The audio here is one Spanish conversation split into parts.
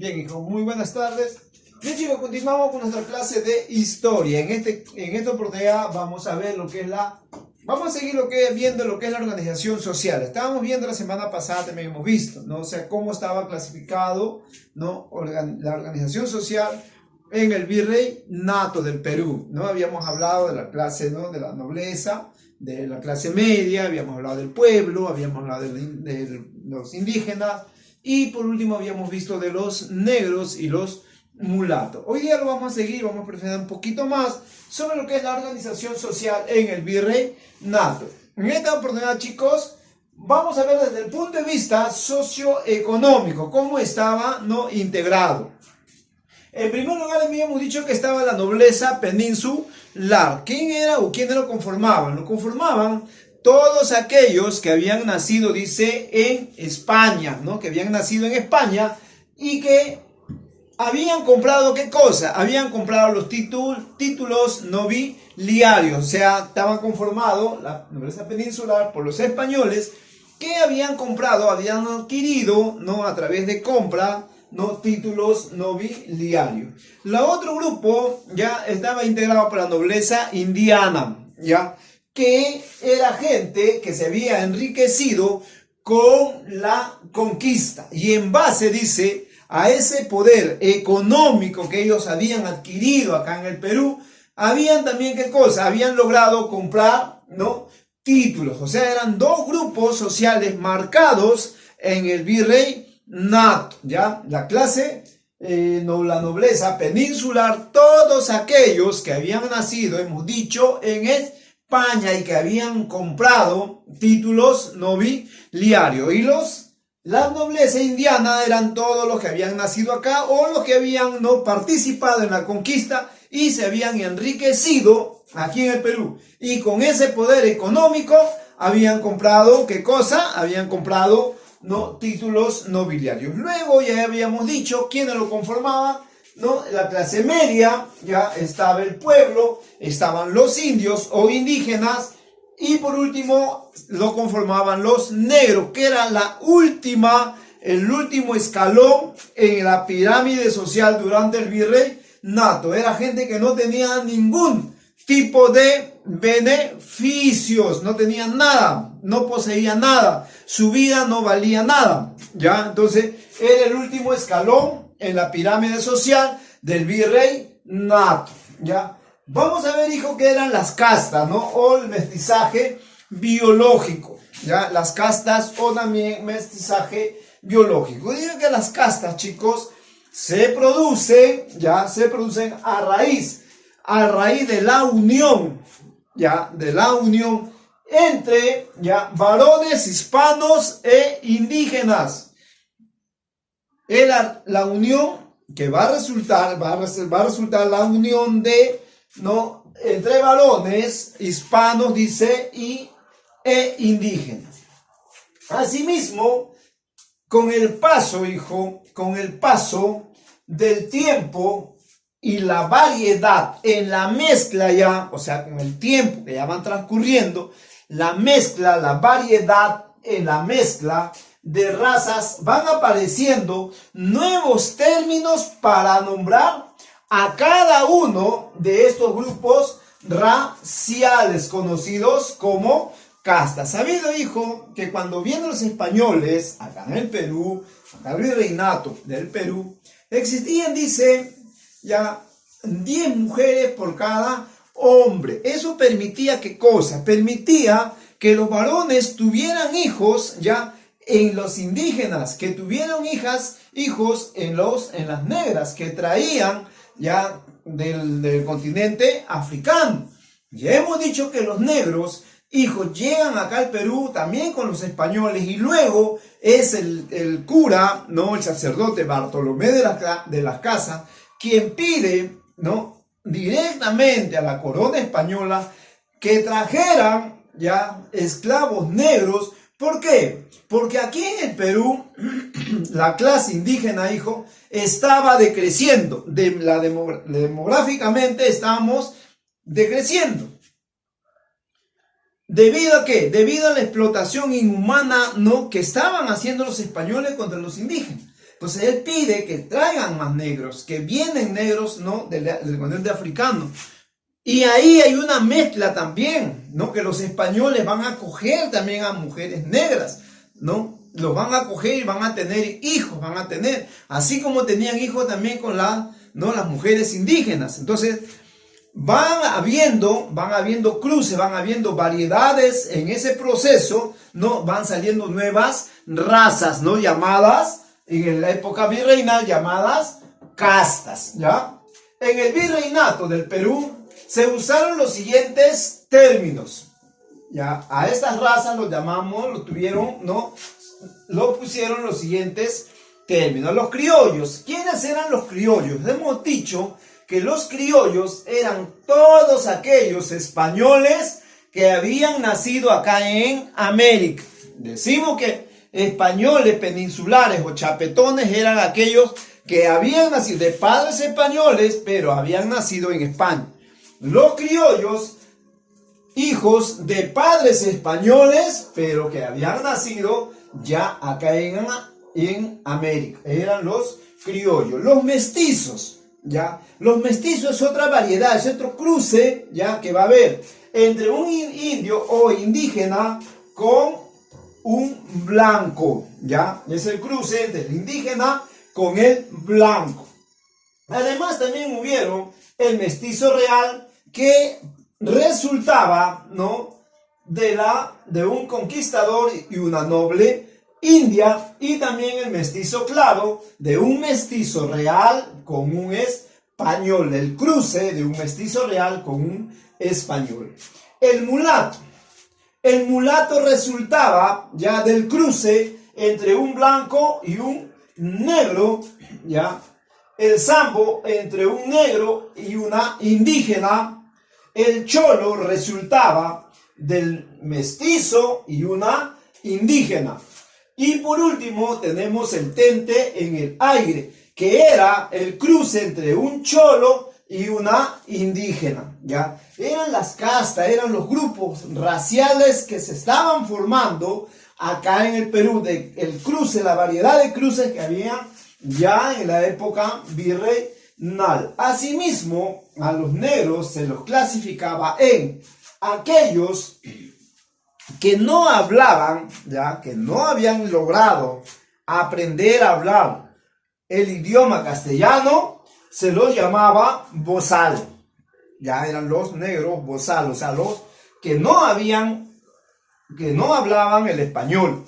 Bien, hijo, muy buenas tardes. Bien, chicos, continuamos con nuestra clase de historia. En esta oportunidad vamos a ver lo que es vamos a seguir viendo lo que es la organización social. Estábamos viendo la semana pasada, también hemos visto, ¿no? O sea, cómo estaba clasificado, ¿no? La organización social en el virreinato del Perú, ¿no? Habíamos hablado de la clase, ¿no? De la nobleza, de la clase media, habíamos hablado del pueblo, habíamos hablado de los indígenas y por último habíamos visto de los negros y los mulatos. Hoy día lo vamos a seguir, vamos a profundizar un poquito más sobre lo que es la organización social en el virreinato. En esta oportunidad, chicos, vamos a ver desde el punto de vista socioeconómico cómo estaba, ¿no? Integrado. En primer lugar, habíamos dicho que estaba la nobleza peninsular. ¿Quién era o quiénes lo conformaban? Lo conformaban todos aquellos que habían nacido, dice, en España, ¿no? Que habían nacido en España y que habían comprado, ¿qué cosa? Habían comprado los títulos nobiliarios. O sea, estaban conformados la nobleza peninsular por los españoles que habían comprado, habían adquirido, ¿no? A través de compra, ¿no? Títulos nobiliarios. El otro grupo ya estaba integrado por la nobleza indiana, ¿ya? Que era gente que se había enriquecido con la conquista y en base, dice, a ese poder económico que ellos habían adquirido acá en el Perú, habían también, ¿qué cosa? Habían logrado comprar, ¿no? Títulos. O sea, eran dos grupos sociales marcados en el virreinato, ¿ya? La clase, la nobleza peninsular, todos aquellos que habían nacido, hemos dicho, en España y que habían comprado títulos nobiliarios. Y la nobleza indiana eran todos los que habían nacido acá o los que habían, ¿no? Participado en la conquista y se habían enriquecido aquí en el Perú. Y con ese poder económico habían comprado, ¿qué cosa? Habían comprado, ¿no? Títulos nobiliarios. Luego ya habíamos dicho quiénes lo conformaban, ¿no? La clase media, ya estaba el pueblo, estaban los indios o indígenas y por último lo conformaban los negros, que era el último escalón en la pirámide social durante el virreinato. Era gente que no tenía ningún tipo de beneficios, no tenían nada, no poseía nada, su vida no valía nada, ¿ya? Entonces era el último escalón en la pirámide social del virreinato, ¿ya? Vamos a ver, hijo, qué eran las castas, ¿no? O el mestizaje biológico, ¿ya? Las castas o también mestizaje biológico. Digo que las castas, chicos, se producen a raíz de la unión, ¿ya? De la unión entre, ¿ya? Varones hispanos e indígenas. La unión que va a resultar la unión de, ¿no? Entre varones hispanos, dice, e indígenas. Asimismo, con el paso, hijo, con el paso del tiempo y la variedad en la mezcla ya, o sea, con el tiempo que ya van transcurriendo, la mezcla, la variedad en la mezcla de razas, van apareciendo nuevos términos para nombrar a cada uno de estos grupos raciales conocidos como castas. Sabido, hijo, que cuando vienen los españoles acá en el Perú, acá en el virreinato del Perú, existían, dice, ya 10 mujeres por cada hombre. Eso permitía, ¿qué cosa? Permitía que los varones tuvieran hijos, ya, en los indígenas, que tuvieran hijos en las negras, que traían ya del continente africano. Ya hemos dicho que los negros, hijos, llegan acá al Perú también con los españoles y luego es el cura, ¿no? El sacerdote Bartolomé de las Casas, quien pide, ¿no? Directamente a la corona española que trajeran ya esclavos negros. ¿Por qué? Porque aquí en el Perú la clase indígena, hijo, estaba decreciendo. Demográficamente estábamos decreciendo. ¿Debido a qué? Debido a la explotación inhumana, ¿no? Que estaban haciendo los españoles contra los indígenas. Entonces él pide que traigan más negros, que vienen negros, ¿no? del continente africano. Y ahí hay una mezcla también, ¿no? Que los españoles van a acoger también a mujeres negras, ¿no? Los van a acoger y van a tener hijos, van a tener, así como tenían hijos también con ¿no? las mujeres indígenas. Entonces, van habiendo cruces, van habiendo variedades en ese proceso, ¿no? Van saliendo nuevas razas, ¿no? Llamadas, en la época virreinal, llamadas castas, ¿ya? En el virreinato del Perú se usaron los siguientes términos, ¿ya? A estas razas lo pusieron los siguientes términos. Los criollos. ¿Quiénes eran los criollos? Hemos dicho que los criollos eran todos aquellos españoles que habían nacido acá en América. Decimos que españoles peninsulares o chapetones eran aquellos que habían nacido de padres españoles, pero habían nacido en España. Los criollos, hijos de padres españoles, pero que habían nacido ya acá en América, eran los criollos. Los mestizos, ¿ya? Los mestizos es otra variedad, es otro cruce, ¿ya? Que va a haber entre un indio o indígena con un blanco, ¿ya? Es el cruce entre el indígena con el blanco. Además también hubieron el mestizo real que resultaba, ¿no? de un conquistador y una noble india, y también el mestizo claro de un mestizo real con un español, el cruce de un mestizo real con un español. El mulato resultaba ya del cruce entre un blanco y un negro, ya. El sambo entre un negro y una indígena. El cholo resultaba del mestizo y una indígena. Y por último tenemos el tente en el aire, que era el cruce entre un cholo y una indígena, ¿ya? Eran las castas, eran los grupos raciales que se estaban formando acá en el Perú, el cruce, la variedad de cruces que había ya en la época virreinal. Asimismo, a los negros se los clasificaba en aquellos que no hablaban, ya que no habían logrado aprender a hablar el idioma castellano, se los llamaba bozal. Ya eran los negros bozal, o sea, los que no hablaban el español.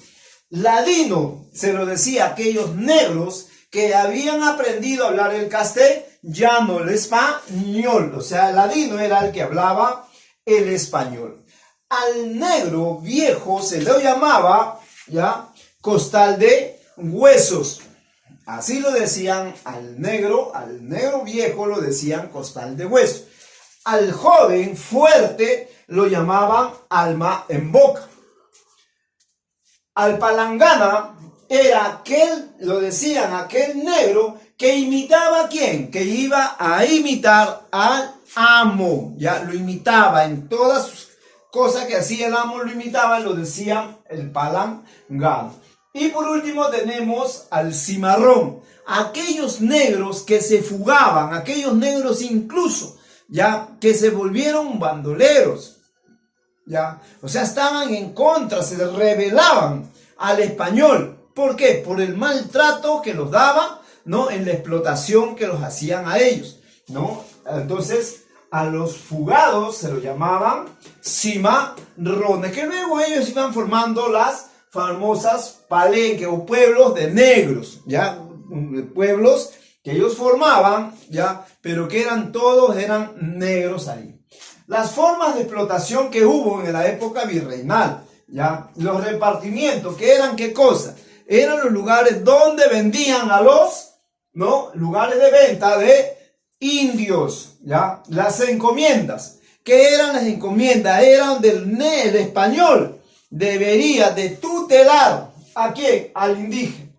Ladino se lo decía a aquellos negros que habían aprendido a hablar el castellano, el español. O sea, el ladino era el que hablaba el español. Al negro viejo se le llamaba, ¿ya?, costal de huesos. Así lo decían al negro viejo lo decían costal de huesos. Al joven fuerte lo llamaban alma en boca. Al palangana era aquel negro que imitaba ¿a quién? Que iba a imitar al amo, ya lo imitaba en todas sus cosas que hacía el amo, lo imitaba, lo decían el palangano. Y por último tenemos al cimarrón, aquellos negros que se fugaban, aquellos negros incluso, ya, que se volvieron bandoleros, ya, o sea, estaban en contra, se rebelaban al español. ¿Por qué? Por el maltrato que los daban, ¿no?, en la explotación que los hacían a ellos, ¿no? Entonces, a los fugados se los llamaban cimarrones, que luego ellos iban formando las famosas palenques o pueblos de negros, ya, pueblos que ellos formaban, ya, pero que todos eran negros ahí. Las formas de explotación que hubo en la época virreinal, ya, los repartimientos, que eran ¿qué cosa? Eran los lugares donde vendían a los, ¿no?, lugares de venta de indios, ya. Las encomiendas, ¿qué eran las encomiendas? Eran el español debería de tutelar ¿a quién? Al indígena,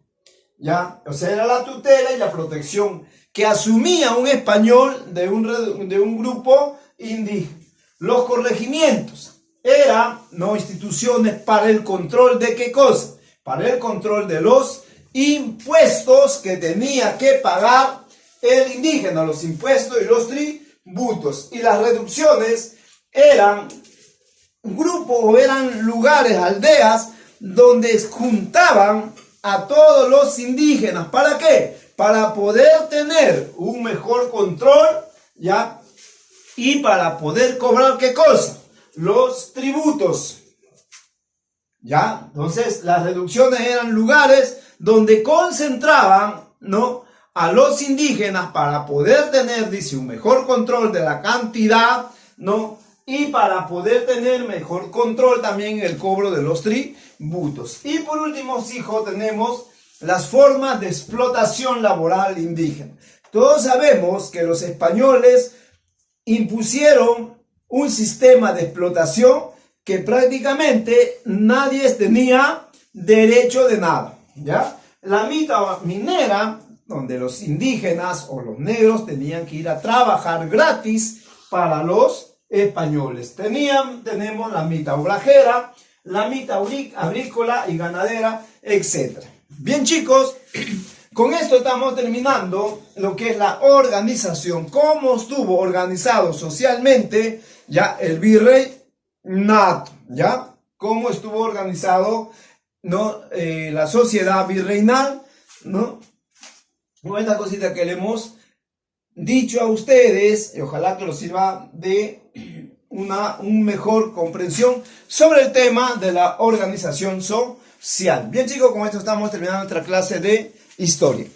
ya, o sea, era la tutela y la protección que asumía un español de un grupo indígena. Los corregimientos eran, ¿no?, instituciones para el control de ¿qué cosa? Para el control de los impuestos que tenía que pagar el indígena, los impuestos y los tributos. Y las reducciones eran grupos o eran lugares, aldeas, donde juntaban a todos los indígenas. ¿Para qué? Para poder tener un mejor control, ¿ya? Y para poder cobrar, ¿qué cosa? Los tributos, ¿ya? Entonces, las reducciones eran lugares donde concentraban, ¿no?, a los indígenas para poder tener, dice, un mejor control de la cantidad, ¿no?, y para poder tener mejor control también en el cobro de los tributos. Y por último, hijos, tenemos las formas de explotación laboral indígena. Todos sabemos que los españoles impusieron un sistema de explotación que prácticamente nadie tenía derecho de nada, ¿ya? La mitad minera, donde los indígenas o los negros tenían que ir a trabajar gratis para los españoles. Tenemos la mitad obrajera, la mitad agrícola y ganadera, etc. Bien, chicos, con esto estamos terminando lo que es la organización, cómo estuvo organizado socialmente ya el virreinato, ya cómo estuvo organizado, ¿no?, la sociedad virreinal, ¿no? Con esta cosita que le hemos dicho a ustedes, y ojalá que los sirva de una mejor comprensión sobre el tema de la organización social. Bien, chicos, con esto estamos terminando nuestra clase de historia.